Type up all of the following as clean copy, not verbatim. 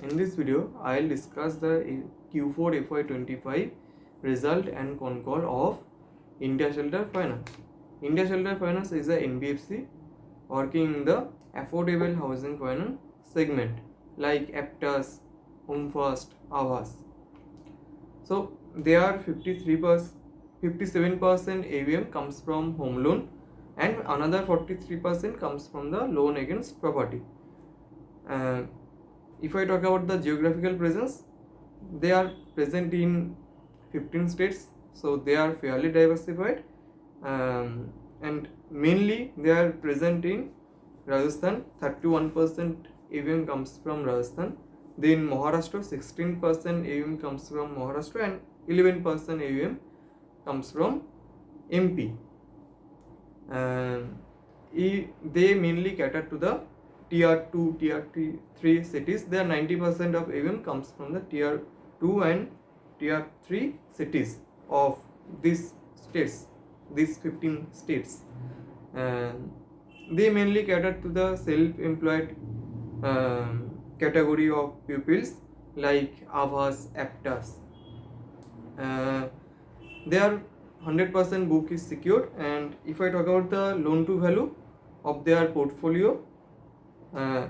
In this video, I'll discuss the Q4 FY25 result and Concall of India Shelter Finance. India Shelter Finance is a NBFC working in the affordable housing finance segment like Aptas, Home First, Avas. So they are 57% AUM comes from home loan and another 43% comes from the loan against property. If I talk about the geographical presence, they are present in 15 states, so they are fairly diversified, and mainly they are present in Rajasthan. 31% AUM comes from Rajasthan. Then Maharashtra, 16% AUM comes from Maharashtra, and 11% AUM comes from MP. They mainly cater to the Tier 2, Tier 3 cities. There 90% of AUM comes from the Tier 2 and Tier 3 cities of these states, these 15 states. They mainly cater to the self-employed category of pupils like Avas, Aptas. Their 100% book is secured, and if I talk about the loan to value of their portfolio,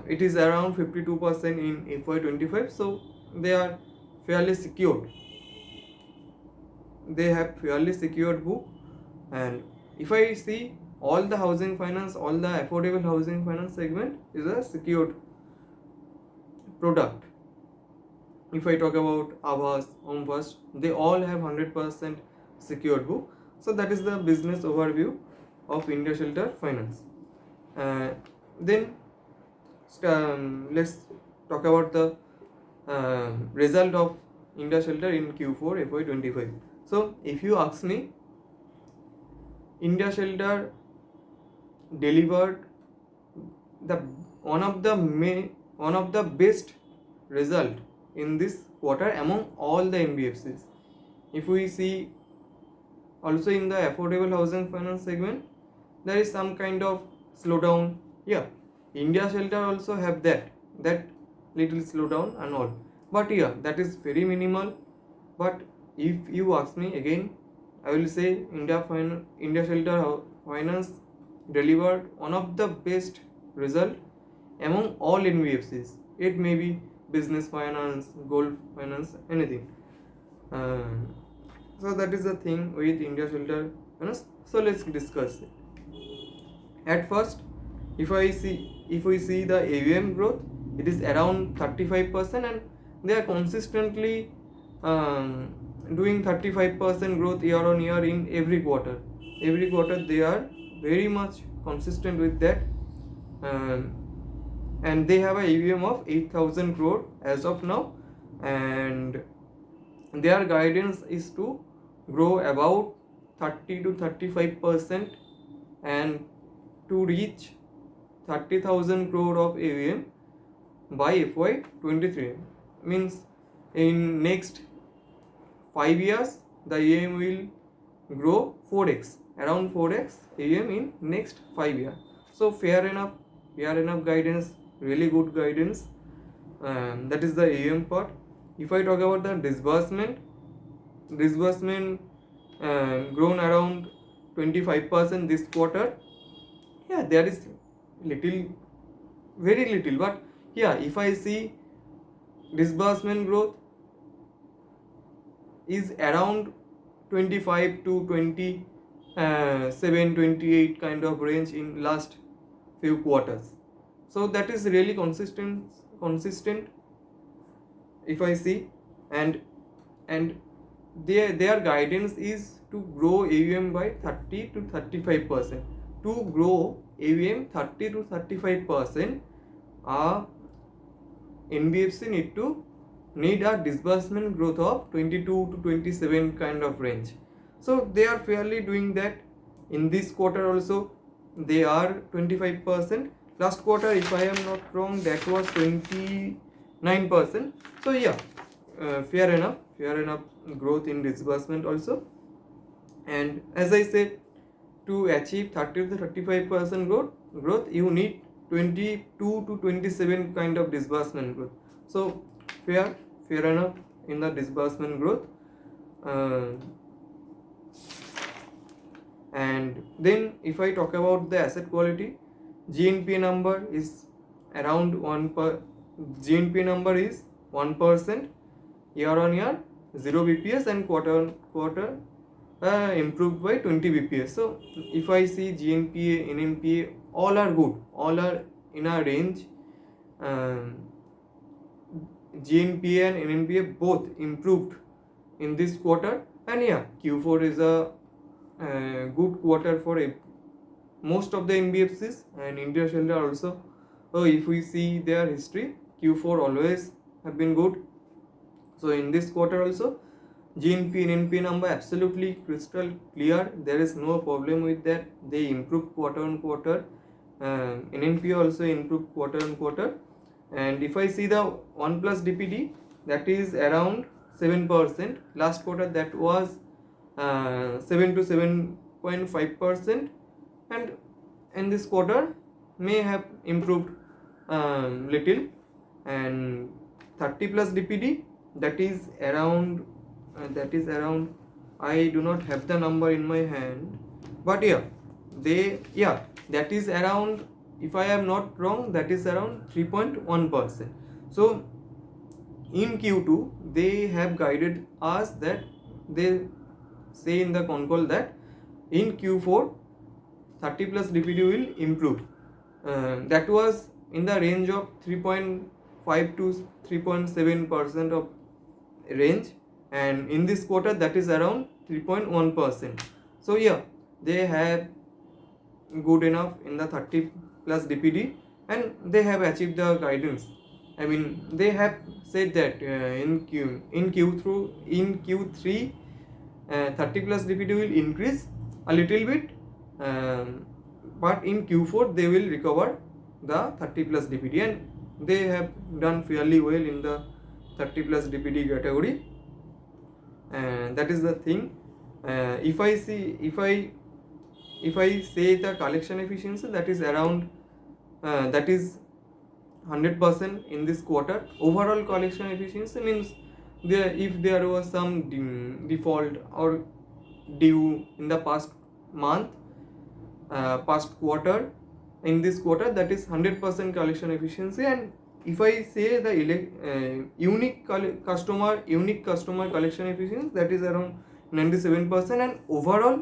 it is around 52% in FY25, so they are fairly secured. They have fairly secured book, and if I see all the housing finance, all the affordable housing finance segment is a secured product. If I talk about Avas, Home First, they all have 100% secured book. So that is the business overview of India Shelter Finance. Then let's talk about the result of India Shelter in Q4 FY25. So if you ask me, India Shelter delivered one of the best result in this quarter among all the NBFCs. If we see also in the affordable housing finance segment, there is some kind of slowdown. Yeah, India Shelter also have that little slowdown and all, but yeah, that is very minimal. But if you ask me again, I will say India Shelter Finance delivered one of the best result among all NBFCs. It may be business finance, gold finance, anything. So that is the thing with India Shelter Finance. So let's discuss it. At first, if we see the AUM growth, it is around 35%, and they are consistently doing 35% growth year on year in every quarter. Every quarter they are very much consistent with that, and they have a AUM of 8,000 crore as of now, and their guidance is to grow about 30 to 35% and to reach 30,000 crore of AUM by FY23. Means in next 5 years the AUM will grow 4x, around 4x AUM in next 5 years. So fair enough guidance, really good guidance. That is the AUM part. If I talk about the disbursement grown around 25% this quarter. Yeah, there is very little, but yeah, if I see disbursement growth is around 25 to 27, 28 kind of range in last few quarters. So that is really consistent if I see, and their guidance is to grow AUM by 30 to 35%. To grow AUM 30 to 35%, NBFC need a disbursement growth of 22 to 27 kind of range. So they are fairly doing that. In this quarter also they are 25%. Last quarter, if I am not wrong, that was 29%. So yeah, fair enough growth in disbursement also. And as I said, to achieve 30 to 35% growth, you need 22 to 27 kind of disbursement growth. So fair enough in the disbursement growth. And then if I talk about the asset quality, GNPA number is around 1%, year on year 0 bps, and quarter on quarter improved by 20 bps. So if I see GNPA, NNPA, all are good, all are in a range. GNPA and NNPA both improved in this quarter, and yeah, Q4 is a good quarter for most of the NBFCs and India Shelter also. If we see their history, Q4 always have been good. So in this quarter also, GNP and NNP number absolutely crystal clear. There is no problem with that. They improved quarter on quarter. NNP also improved quarter on quarter. And if I see the 1 plus DPD, that is around 7%. Last quarter that was 7 to 7.5%, and in this quarter may have improved little. And 30 plus DPD, that is around I do not have the number in my hand, but that is around, if I am not wrong, that is around 3.1%. So in Q2 they have guided us that they say in the Concall that in Q4 30 plus DPD will improve. That was in the range of 3.5 to 3.7% of range, and in this quarter that is around 3.1%. So yeah, they have good enough in the 30 plus DPD, and they have achieved the guidance. I mean, they have said that in Q3 30 plus DPD will increase a little bit, but in Q4 they will recover the 30 plus DPD, and they have done fairly well in the 30 plus DPD category. And that is the thing. If I say the collection efficiency, that is around that is 100% in this quarter. Overall collection efficiency means if there was some default or due in the past month, past quarter, in this quarter, that is 100% collection efficiency. And if I say the unique customer collection efficiency, that is around 97%, and overall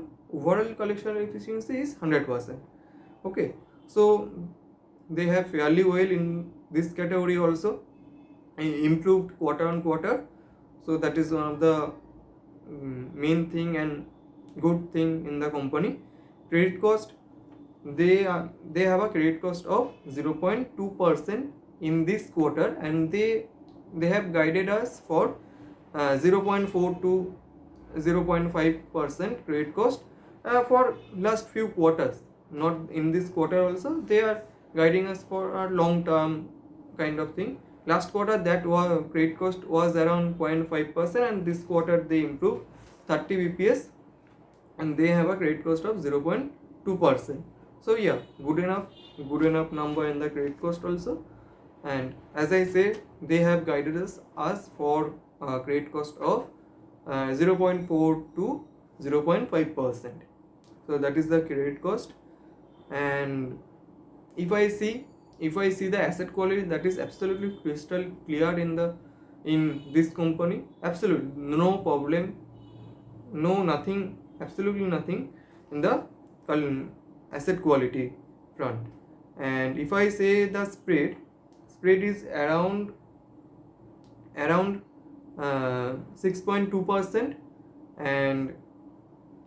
collection efficiency is 100%. Okay, so they have fairly well in this category also, improved quarter on quarter. So that is one of the main thing and good thing in the company. Credit cost, they have a credit cost of 0.2% in this quarter, and they have guided us for 0.4 to 0.5% credit cost for last few quarters. Not in this quarter also, they are guiding us for a long term kind of thing. Last quarter that was credit cost was around 0.5%, and this quarter they improved 30 bps, and they have a credit cost of 0.2%. So yeah, good enough number in the credit cost also. And as I said, they have guided us for credit cost of 0.4 to 0.5%. So that is the credit cost. And if I see the asset quality, that is absolutely crystal clear in this company. Absolutely no problem, nothing, absolutely nothing in the asset quality front. And if I say the spread is around 6.2%, and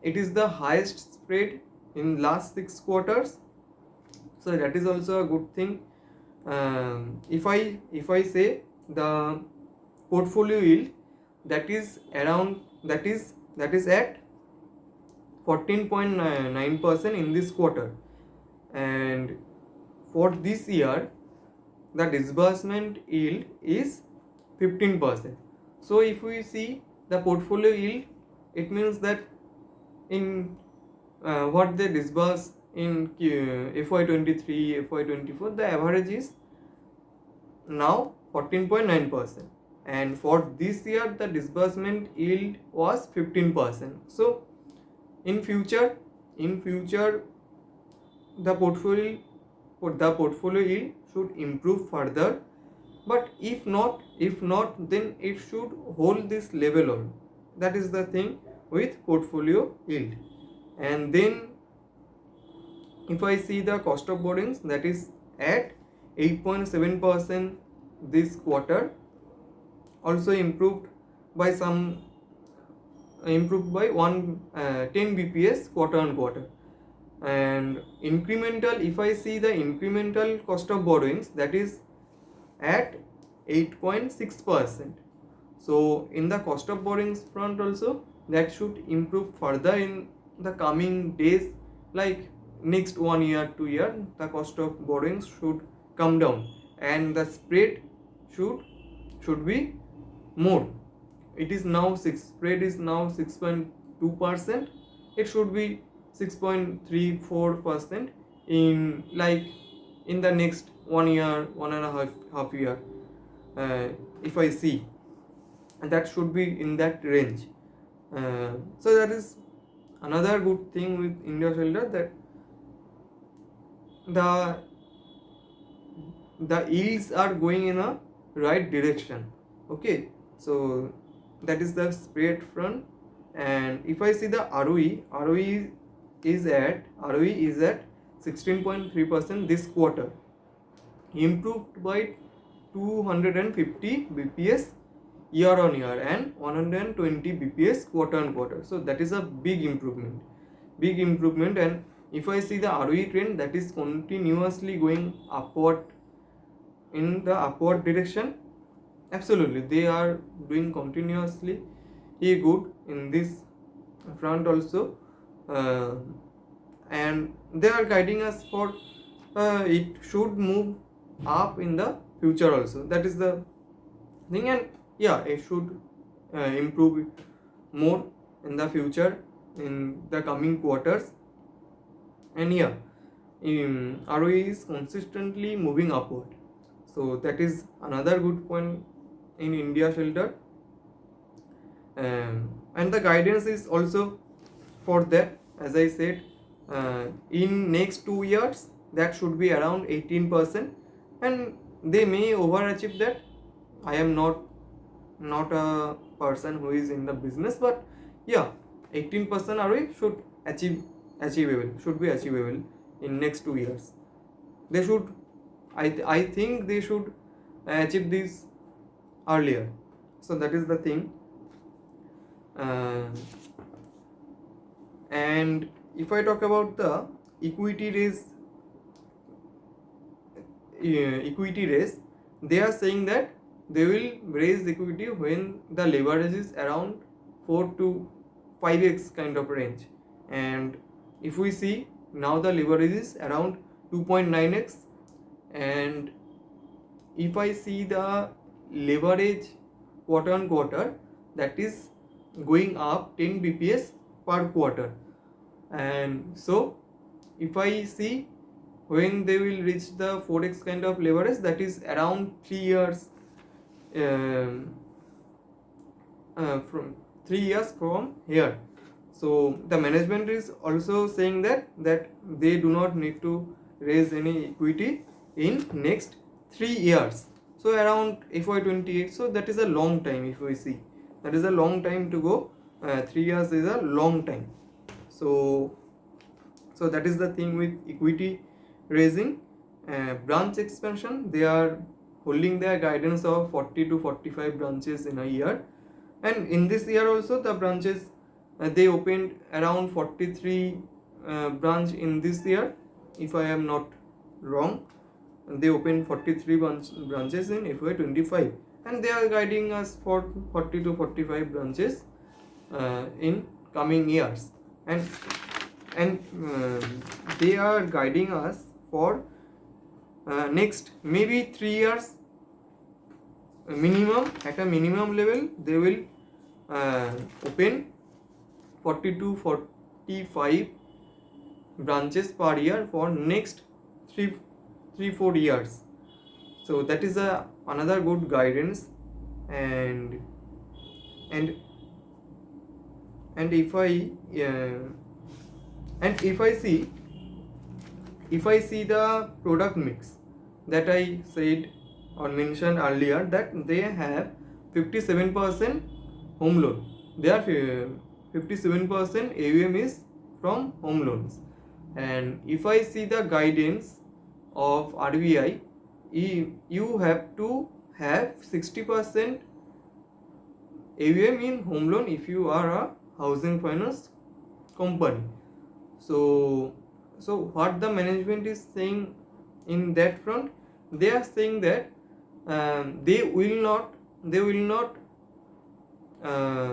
it is the highest spread in last 6 quarters. So that is also a good thing. If I say the portfolio yield, that is at 14.9% in this quarter, and for this year the disbursement yield is 15%. So if we see the portfolio yield, it means that in what they disburse in FY23, FY24, the average is now 14.9%. and for this year the disbursement yield was 15%. So in future the portfolio yield should improve further, but if not then it should hold this level on. That is the thing with portfolio yield. And then if I see the cost of borrowings, that is at 8.7% this quarter, also improved by 10 bps quarter on quarter. And incremental, if I see the incremental cost of borrowings, that is at 8.6%. so in the cost of borrowings front also, that should improve further in the coming days, like next 1 year 2 year, the cost of borrowings should come down and the spread should be more. It is now spread is now 6.2%. It should be 6.34% in the next 1 year, 1.5 year. If I see, that should be in that range. So that is another good thing with India Shelter, that the yields are going in a right direction. Okay, so that is the spread front. And if I see the ROE is at 16.3% this quarter, improved by 250 bps year on year and 120 bps quarter on quarter. So that is a big improvement. And if I see the ROE trend, that is continuously going upward, in the upward direction. Absolutely, they are doing continuously good in this front also. And they are guiding us for it should move up in the future also. That is the thing. And yeah, it should improve more in the future, in the coming quarters. And yeah, ROE is consistently moving upward. So that is another good point in India Shelter. And the guidance is also for that, as I said, in next 2 years that should be around 18%, and they may overachieve that. I am not a person who is in the business, but yeah, 18% ROE should be achievable in next 2 years. They should, I think they should achieve this earlier. So that is the thing. And if I talk about the equity raise, they are saying that they will raise equity when the leverage is around 4 to 5x kind of range. And if we see now, the leverage is around 2.9x. and if I see the leverage quarter on quarter, that is going up 10 bps per quarter. And so if I see when they will reach the 4x kind of leverage, that is around 3 years, from 3 years from here. So the management is also saying that they do not need to raise any equity in next 3 years. So around FY28. So that is a long time. If we see, that is a long time to go. 3 years is a long time. So that is the thing with equity raising. Branch expansion, they are holding their guidance of 40 to 45 branches in a year. And in this year also, the branches, they opened around 43 branch in this year, if I am not wrong. They opened 43 branches in FY25, and they are guiding us for 40 to 45 branches in coming years. And they are guiding us for next maybe 3 years minimum. At a minimum level, they will open 40 to 45 branches per year for next 3-4 years. So that is another good guidance. and and and if I and if I see the product mix that I said or mentioned earlier, that they have 57% home loan. Their 57% AUM is from home loans. And if I see the guidance of RBI, you have to have 60% AUM in home loan if you are a housing finance company. So what the management is saying in that front, they are saying that they will not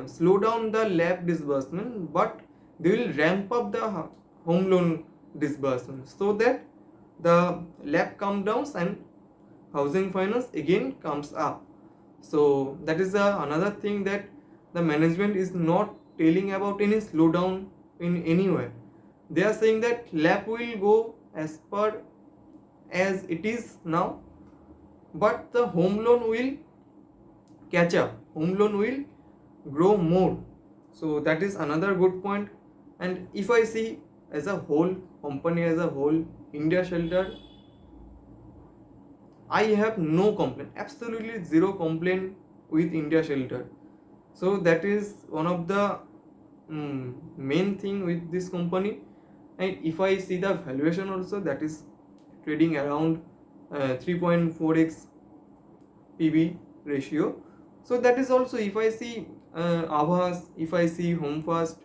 slow down the LAP disbursement, but they will ramp up the home loan disbursement so that the LAP comes down and housing finance again comes up. So that is another thing that the management is not telling about any slowdown in anywhere. They are saying that LAP will go as per as it is now, but the home loan will catch up. Home loan will grow more. So that is another good point. And if I see as a whole, company as a whole, India Shelter, I have no complaint, absolutely zero complaint with India Shelter. So that is one of the main thing with this company. And if I see the valuation also, that is trading around 3.4x PB ratio. So that is also, if I see Aavas, if I see Home First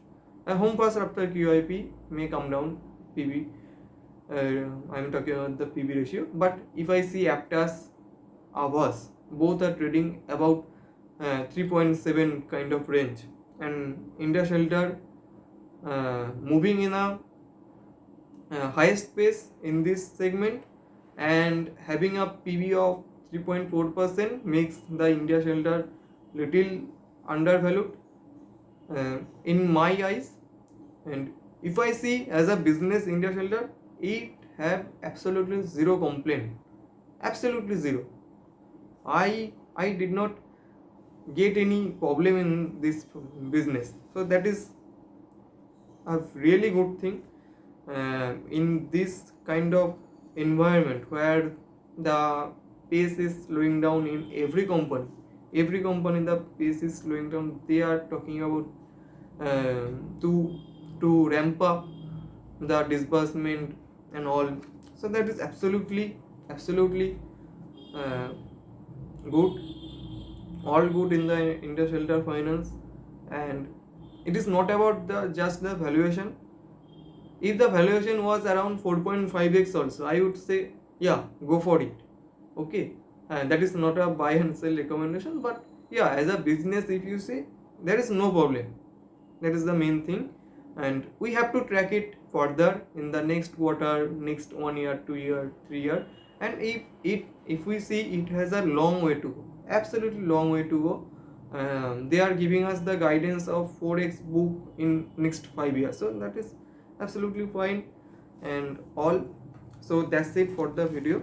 after QIP may come down PB. I am talking about the PB ratio. But if I see Aptas, Aavas, both are trading about 3.7 kind of range, and India Shelter moving in a highest pace in this segment and having a PB of 3.4% makes the India Shelter little undervalued in my eyes. And if I see as a business India Shelter, it have absolutely zero complaint, absolutely zero. I did not get any problem in this business. So that is a really good thing in this kind of environment where the pace is slowing down in every company. Every company the pace is slowing down. They are talking about to ramp up the disbursement and all. So that is absolutely good, all good in the India Shelter Finance. And it is not about the just the valuation. If the valuation was around 4.5x also, I would say yeah, go for it. Okay, that is not a buy and sell recommendation, but yeah, as a business, if you say, there is no problem. That is the main thing, and we have to track it further in the next quarter, next 1 year, 2 year, 3 year. And if we see, it has a long way to go, absolutely long way to go. They are giving us the guidance of 4x book in next 5 years, so that is absolutely fine and all. So that's it for the video.